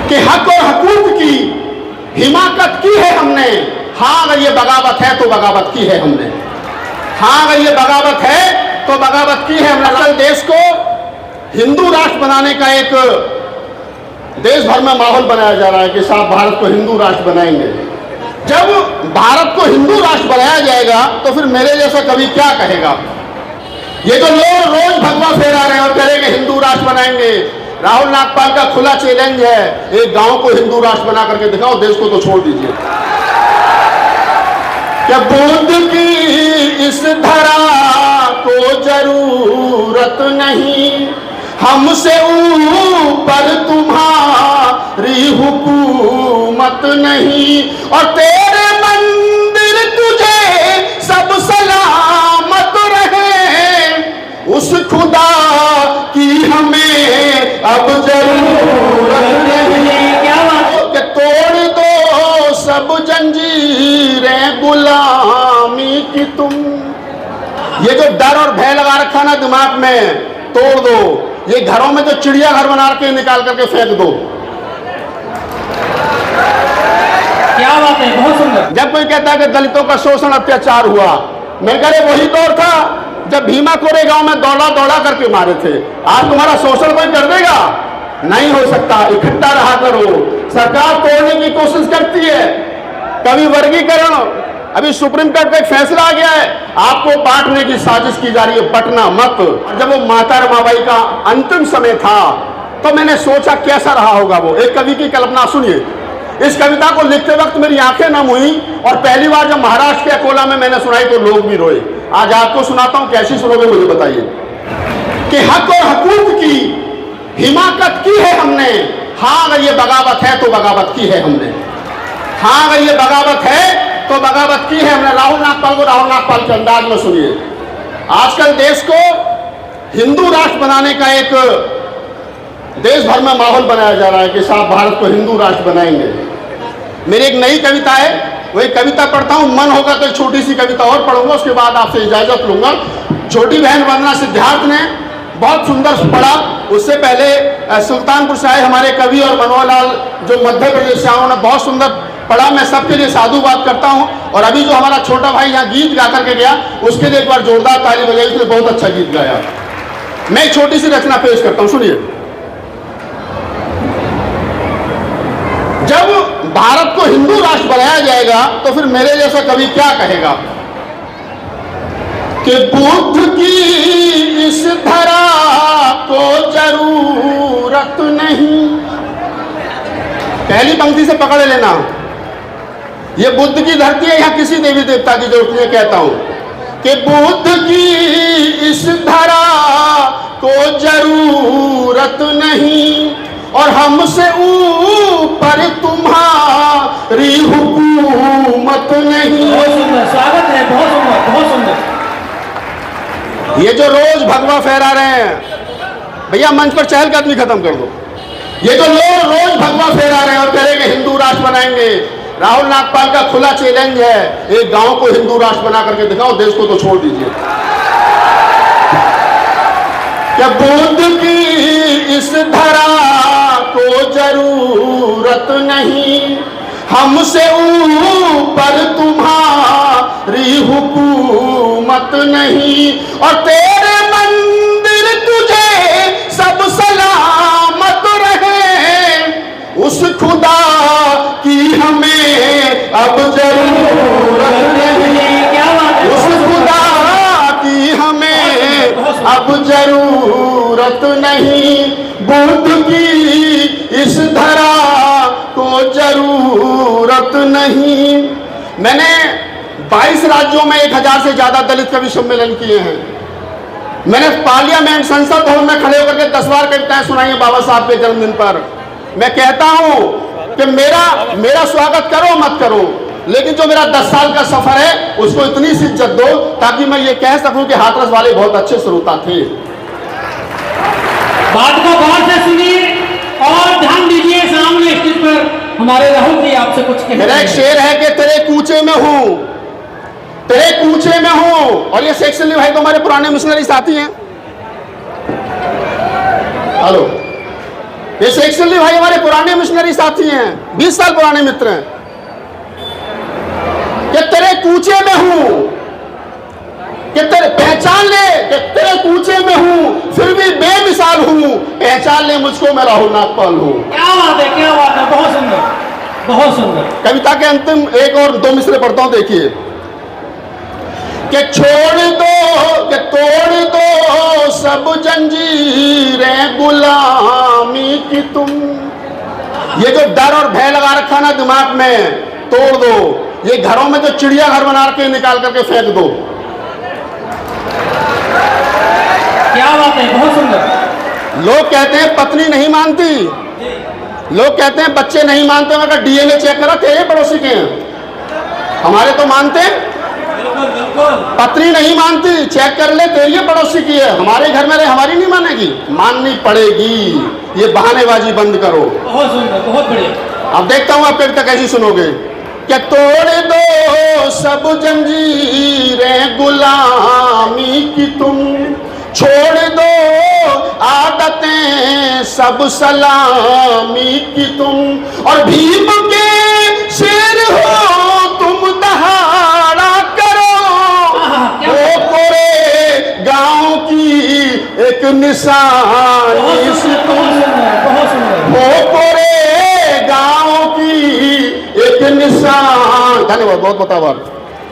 कि हक और हकूक की हिमाकत की है हमने। हाँ अगर ये बगावत है तो बगावत की है हमने। हाँ अगर ये बगावत है तो बगावत की है हमने। कल देश को हिंदू राष्ट्र बनाने का एक देश भर में माहौल बनाया जा रहा है कि साहब भारत को हिंदू राष्ट्र बनाएंगे। जब भारत को हिंदू राष्ट्र बनाया जाएगा तो फिर मेरे जैसा कवि क्या कहेगा। ये तो लोग रोज भगवा फहरा रहे हैं और कह रहे हैं कि हिंदू राष्ट्र बनाएंगे। राहुल नागपाल का खुला चैलेंज है, एक गांव को हिंदू राष्ट्र बना करके दिखाओ, देश को तो छोड़ दीजिए। क्या बुद्ध की इस धरा को जरूरत नहीं, हमसे ऊपर तुम्हारी हुकूमत नहीं, और तेरे मंदिर तुझे सब सलामत रहे, उस खुदा की हमें अब जरूरत नहीं। क्या बात है, तोड़ दो सब जंजीरें गुलामी की तुम। ये जो डर और भय लगा रखा ना दिमाग में, तोड़ दो। ये घरों में जो चिड़िया घर बना के निकाल करके फेंक दो। क्या बात है, बहुत सुंदर। जब कोई कहता है कि दलितों का शोषण अत्याचार हुआ, मैं कह रहे वही दौर था जब भीमा कोरे गांव में दौड़ा दौड़ा करके मारे थे। आज तुम्हारा शोषण कोई कर देगा? नहीं हो सकता। इकट्ठा रहा करो। सरकार तोड़ने की कोशिश करती है, कभी वर्गीकरण। अभी सुप्रीम कोर्ट का एक फैसला आ गया है, आपको बांटने की साजिश की जा रही है, बंटना मत। जब वो माता रमाबाई का अंतिम समय था तो मैंने सोचा कैसा रहा होगा वो। एक कवि की कल्पना सुनिए। इस कविता को लिखते वक्त मेरी आंखें नम हुई और पहली बार जब महाराष्ट्र के अकोला में मैंने सुनाई तो लोग भी रोए। आज आपको सुनाता हूं, कैसी सुनोगे मुझे बताइए। कि हक और हकूक की हिमाकत की है हमने। हाँ अगर ये बगावत है तो बगावत की है हमने। हाँ अगर ये बगावत है तो बगावत की है हमने। राहुल नागपाल को राहुल नागपाल के अंदाज में सुनिए। आजकल देश को हिंदू राष्ट्र बनाने का एक देश भर में माहौल बनाया जा रहा है कि साहब भारत को हिंदू राष्ट्र बनाएंगे। मेरी एक नई कविता है, वही कविता पढ़ता हूं। मन होगा तो एक छोटी सी कविता और पढ़ूंगा, उसके बाद आपसे इजाजत लूंगा। छोटी बहन वंदना सिद्धार्थ ने बहुत सुंदर पढ़ा। उससे पहले सुल्तानपुर से आए हमारे कवि और मनोहर लाल जो मध्य प्रदेश से आए, उन्होंने बहुत सुंदर पढ़ा। मैं सबके लिए साधुवाद करता हूं। और अभी जो हमारा छोटा भाई यहाँ गीत गा करके गया, उसके लिए एक बार जोरदार ताली बजाई, उसने बहुत अच्छा गीत गाया। मैं एक छोटी सी रचना पेश करता हूं, सुनिए। जब भारत को हिंदू राष्ट्र बनाया जाएगा तो फिर मेरे जैसा कवि क्या कहेगा कि बुद्ध की इस धरा को जरूरत नहीं। पहली पंक्ति से पकड़ लेना, ये बुद्ध की धरती है, यहां किसी देवी देवता की जरूरत नहीं। कहता हूं कि बुद्ध की इस धरा को जरूरत नहीं, और हमसे ऊपर तुम्हारी हुकूमत नहीं। बहुत सुंदर, स्वागत है, बहुत सुंदर, बहुत सुंदर। ये जो रोज भगवा फहरा रहे हैं, भैया मंच पर चहलकदमी खत्म कर दो। ये जो लोग रोज भगवा फहरा रहे हैं और कह रहे हैं कि हिंदू राष्ट्र बनाएंगे। राहुल नागपाल का खुला चैलेंज है, एक गांव को हिंदू राष्ट्र बना करके दिखाओ, देश को तो छोड़ दीजिए। क्या बुद्ध की इस धरा को जरूरत नहीं, हमसे ऊपर तुम्हारी हुकूमत नहीं, और तेरे मंदिर तुझे सब सलामत रहे, उस खुदा की हमें अब जरूरत नहीं। क्या बात है, उस खुदा की हमें अब जरूरत नहीं, बुद्ध की इस धरा को जरूरत नहीं। मैंने 22 राज्यों में 1000 से ज्यादा दलित कवि सम्मेलन किए हैं। मैंने पार्लियामेंट संसद भवन में खड़े होकर के 10 बार कविताएं सुनाई हैं बाबा साहब के जन्मदिन पर। मैं कहता हूं कि मेरा स्वागत करो मत करो, लेकिन जो मेरा 10 साल का सफर है उसको इतनी सी इज्जत दो ताकि मैं ये कह सकूं कि हाथरस वाले बहुत अच्छे श्रोता थे। बात को गौर से सुनिए और ध्यान दीजिए। सामने स्टेज पर हमारे राहुल जी आपसे कुछ कहना। मेरा एक शेर है कि तेरे कूचे में हूं, तेरे कूचे में हूं। और ये शेख सलीम भाई तो हमारे पुराने मिशनरी साथी हैं। हेलो, ये शेख सल्ली भाई हमारे पुराने मिशनरी साथी हैं, 20 साल पुराने मित्र हैं। कि तेरे कूचे में हूं, कि तेरे पहचान ले कि तेरे कूचे में हूं, फिर भी बेमिसाल हूं, पहचान ले मुझको मैं राहुल नागपाल हूं। क्या बात है, क्या बात है, बहुत सुंदर, बहुत सुंदर। कविता के अंतिम एक और 2 मिसरे पढ़ता हूं, देखिए। कि छोड़ दो कि तोड़ दो सब जंजीरें गुलामी की तुम, ये जो डर और भय लगा रखा ना दिमाग में, तोड़ दो। ये घरों में जो चिड़िया घर बना के निकाल करके फेंक दो। क्या बात है, बहुत सुंदर। लोग कहते हैं पत्नी नहीं मानती, लोग कहते हैं बच्चे नहीं मानते, मगर डीएनए चेक करा तेरे पड़ोसी के हैं, हमारे तो मानते हैं। पत्नी नहीं मानती, चेक कर ले, तेरी पड़ोसी की है, हमारे घर में रहे, हमारी नहीं मानेगी, माननी पड़ेगी। ये बहानेबाजी बंद करो। बहुत सुंदर, बहुत बढ़िया। अब देखता हूं आप कविता कैसी सुनोगे। क्या तोड़ दो सब जंजीरें गुलामी की तुम, छोड़ दो आदतें सब सलामी की तुम, और भीम के शेर हो तुम दहाड़ा करो, वो कोरे गांव की एक निशानी से तुम, वो कोरे गांव की एक निशान। धन्यवाद, बहुत बहुत आभार।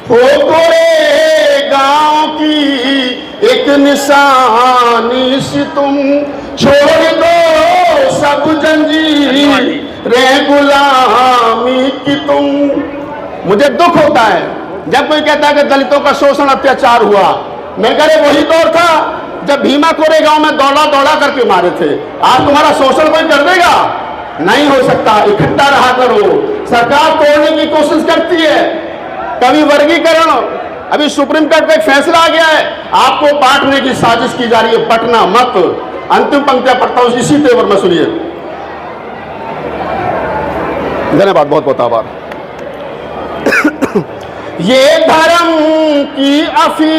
हो कोरे गांव की एक निशानी से तुम, छोड़ दो सब जंजीरें गुलामी की तुम। मुझे दुख होता है जब कोई कहता है कि दलितों का शोषण अत्याचार हुआ। मैं कह रहे वही दौर था जब भीमा कोरे गांव में दौड़ा दौड़ा करके मारे थे। आज तुम्हारा शोषण कोई कर देगा? नहीं हो सकता। इकट्ठा रहा करो। सरकार तोड़ने की कोशिश करती है, कभी वर्गीकरण, अभी सुप्रीम कोर्ट का एक फैसला आ गया है, आपको बांटने की साजिश की जा रही है, बंटना मत। अंतिम पंक्तियां पढ़ता हूं इसी तेवर में, सुनिए। धन्यवाद, बहुत बहुत आभार। ये धर्म की अफी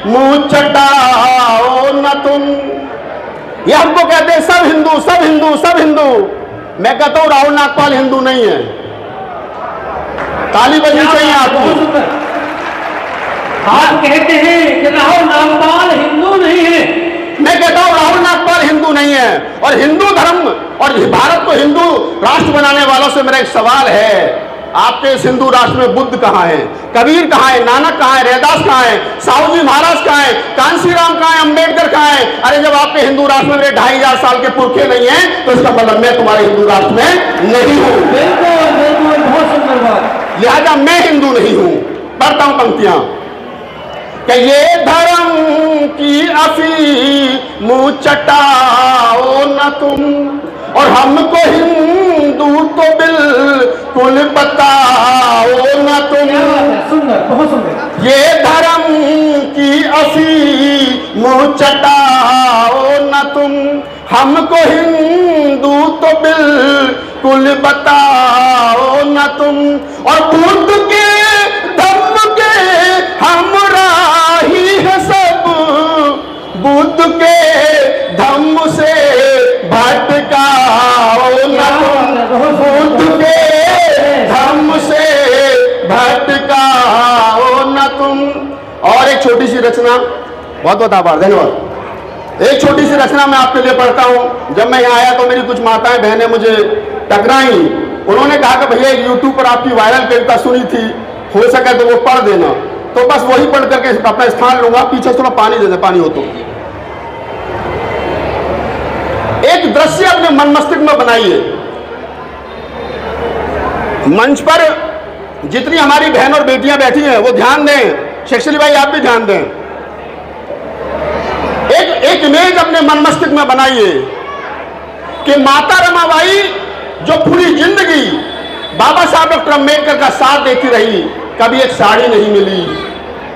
मुंह चटाओ न तुम, ये हमको कहते हैं सब हिंदू सब हिंदू सब हिंदू। मैं कहता हूं राहुल नागपाल हिंदू नहीं है। ताली बजनी चाहिए आपको। आप कहते हैं कि राहुल नागपाल हिंदू नहीं है। मैं कहता हूं राहुल नागपाल हिंदू नहीं है। और हिंदू धर्म और भारत को हिंदू राष्ट्र बनाने वालों से मेरा एक सवाल है, आपके इस हिंदू राष्ट्र में बुद्ध कहां है, कबीर कहां है, नानक कहां है, रैदास कहां है, साहू जी महाराज कहां है, कांसी राम कहां है, अंबेडकर कहां है? अरे जब आपके हिंदू राष्ट्र में मेरे 2500 साल के पुरखे नहीं हैं, तो इसका मतलब मैं तुम्हारे हिंदू राष्ट्र में नहीं हूं। बिल्कुल बिल्कुल, बहुत सुंदर बात। लिहाजा मैं हिंदू नहीं हूं। पढ़ता हूं पंक्तियां कि ये धर्म की अफी मुंह चटाओ न तुम, और हमको हिंदू तो बिल्कुल बताओ न तुम। सुंदर, बहुत सुंदर। ये धर्म की अफी मुंह चटाओ न तुम, हमको हिंदू तो बिल्कुल बताओ न तुम। और बुद्ध के धम्म के हमराही है सब, बुद्ध के धम्म से भटकाओ न तुम, बुद्ध के धम्म से भटकाओ न तुम। और एक छोटी सी रचना, बहुत बहुत आभार, धन्यवाद। एक छोटी सी रचना मैं आपके लिए पढ़ता हूं। जब मैं यहाँ आया तो मेरी कुछ माताएं बहनें मुझे टकराई। उन्होंने कहा कि भैया यूट्यूब पर आपकी वायरल कविता सुनी थी, हो सके तो वो पढ़ देना। तो बस वही पढ़ करके अपना स्थान लूंगा। पीछे थोड़ा पानी दे दे, पानी हो तो। एक दृश्य अपने मन मस्तिष्क में बनाइए। मंच पर जितनी हमारी बहन और बेटियां बैठी हैं वो ध्यान दें। शेखसली भाई आप भी ध्यान दें। एक इमेज अपने मन मस्तिष्क में बनाइए कि माता रमाबाई जो पूरी जिंदगी बाबा साहब डॉक्टर अम्बेडकर का साथ देती रही, कभी एक साड़ी नहीं मिली,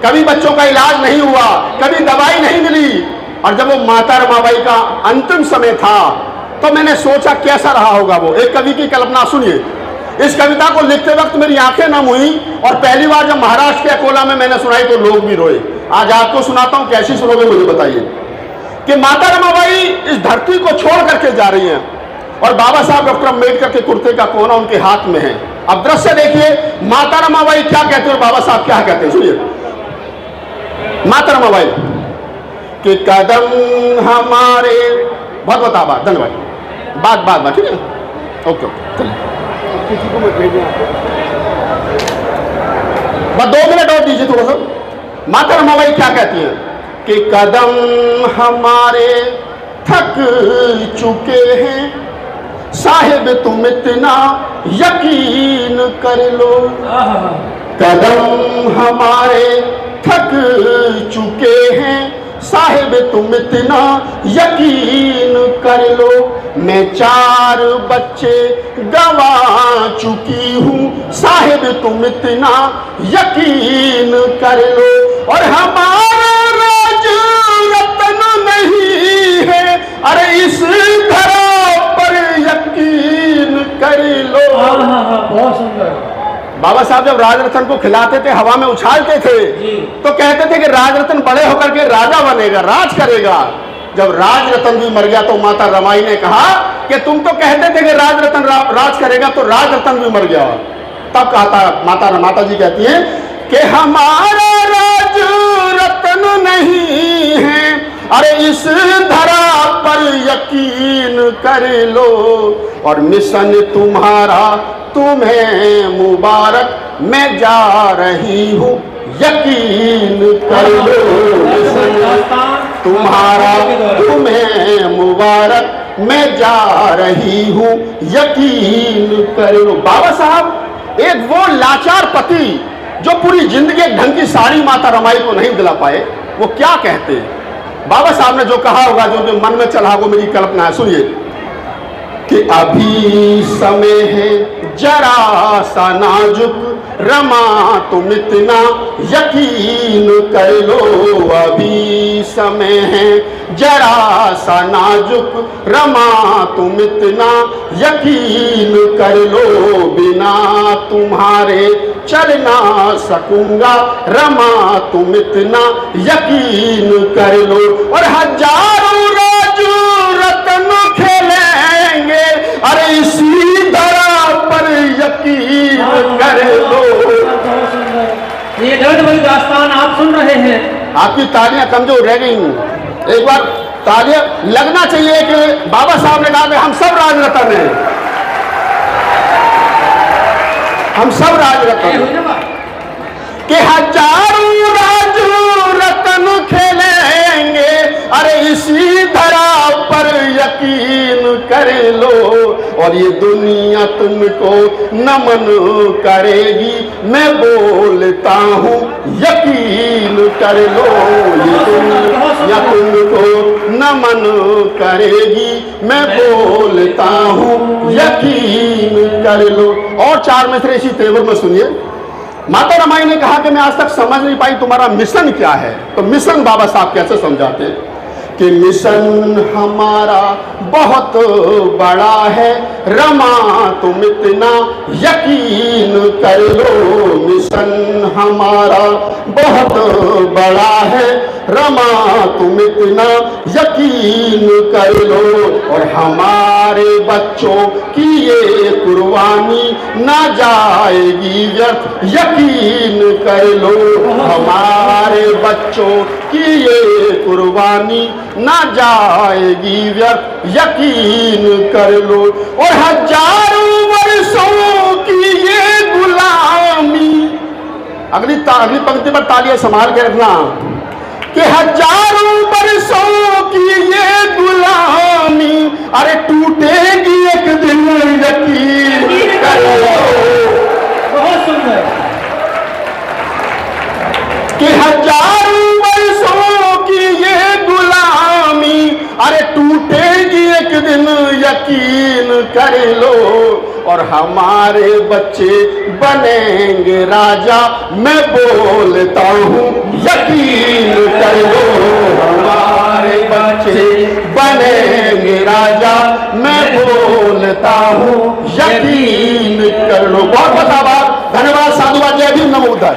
कभी बच्चों का इलाज नहीं हुआ, कभी दवाई नहीं मिली। और जब वो माता रमाबाई का अंतिम समय था तो मैंने सोचा कैसा रहा होगा वो। एक कवि की कल्पना सुनिए। इस कविता को लिखते वक्त मेरी आंखें नम हुई, और पहली बार जब महाराष्ट्र के अकोला में मैंने सुनाई तो लोग भी रोए। आज आपको सुनाता हूं, कैसी सुनोगे मुझे बताइए। कि माता रमाबाई इस धरती को छोड़ करके जा रही हैं। और बाबा साहब डॉक्टर अम्बेडकर के कुर्ते का कोना उनके हाथ में है। अब दृश्य देखिए, माता रमाबाई क्या कहते हैं और बाबा साहब क्या कहते हैं, सुनिए। माता रमाबाई कि कदम हमारे, बहुत बहुत आभार, धन्यवाद, बात ठीक है, ओके चलिए, किसी को मत भेजिए, बस 2 मिनट और दीजिए थोड़ा सा। माता रमाबाई क्या कहती हैं कि कदम हमारे थक चुके हैं, साहिब तुम इतना यकीन कर लो। कदम हमारे थक चुके हैं, साहिब तुम इतना यकीन कर लो। मैं 4 बच्चे गवा चुकी हूँ, साहिब तुम इतना यकीन कर लो। और हमारा राज रत्न नहीं है, अरे इस धरा पर यकीन कर लो। बहुत सुंदर। बाबा साहब जब राजरत्न को खिलाते थे, हवा में उछालते थे, तो कहते थे कि राजरत्न बड़े होकर के राजा बनेगा, राज करेगा। जब राजरत्न भी मर गया तो माता रमाई ने कहा कि तुम तो कहते थे कि राजरत्न राज करेगा, तो राजरत्न भी मर गया। तब कहता माता जी कहती हैं कि हमारा राज रत्न नहीं है, अरे इस धरा पर यकीन कर लो। और मिशन तुम्हारा तुम्हें मुबारक, मैं जा रही हूँ यकीन कर लो। मिशन तुम्हारा तुम्हें मुबारक, मैं जा रही हूँ यकीन कर लो। बाबा साहब एक वो लाचार पति जो पूरी जिंदगी एक ढंग की साड़ी माता रमाई को नहीं दिला पाए, वो क्या कहते हैं। बाबा साहब ने जो कहा होगा, जो मन में चला होगा, मेरी कल्पना है, सुनिए कि अभी समय है जरा सा नाजुक, रमा तुम इतना यकीन कर लो। अभी समय है जरा सा नाजुक, रमा तुम इतना यकीन कर लो। बिना तुम्हारे चल ना सकूंगा, रमा तुम इतना यकीन कर लो। और हजारों राजू रत्न खेलेंगे, अरे इसी धरा पर यकीन कर लो। ये दर्द भरी दास्तान आप सुन रहे हैं। आपकी तालियां कमजोर रह गई, एक बार तालियां लगना चाहिए कि बाबा साहब ने कहा कि हम सब राजरत्न हैं, हम सब राजरत्न के हजारों राजरत्न खेलेंगे, अरे इसी धरा पर यकीन कर लो। और ये दुनिया तुमको नमन करेगी, मैं बोलता हूँ यकीन कर लो। ये दुनिया तुमको नमन करेगी, मैं बोलता हूँ यकीन कर लो। और 4 मिसरे इसी तेवर में सुनिए। माता रमाई ने कहा कि मैं आज तक समझ नहीं पाई तुम्हारा मिशन क्या है। तो मिशन बाबा साहब कैसे समझाते हैं कि मिशन हमारा बहुत बड़ा है, रमा तुम इतना यकीन कर लो। मिशन हमारा बहुत बड़ा है, रमा तुम इतना यकीन कर लो। और हमारे बच्चों की ये कुर्बानी ना जाएगी व्यर्थ, यकीन कर लो। हमारे बच्चों की ये कुर्बानी ना जाएगी व्यर्थ, यकीन कर लो। और हजारों वर्षों की ये गुलामी, अगली पंक्ति पर तालियां संभाल के रखना, कि हजारों वर्षों की ये गुलामी, अरे टूटेगी एक दिन यकीन कर लो। बहुत सुंदर। कि हजारों वर्षों की ये गुलामी, अरे टूटेगी एक दिन यकीन कर लो। और हमारे बच्चे बनेंगे राजा, मैं बोलता हूँ यकीन कर लो। हमारे बच्चे बनेंगे राजा, मैं बोलता हूँ यकीन कर लो। बहुत बहुत आभार, धन्यवाद, साधुवाद, जय भीम, नमो बुद्धाय।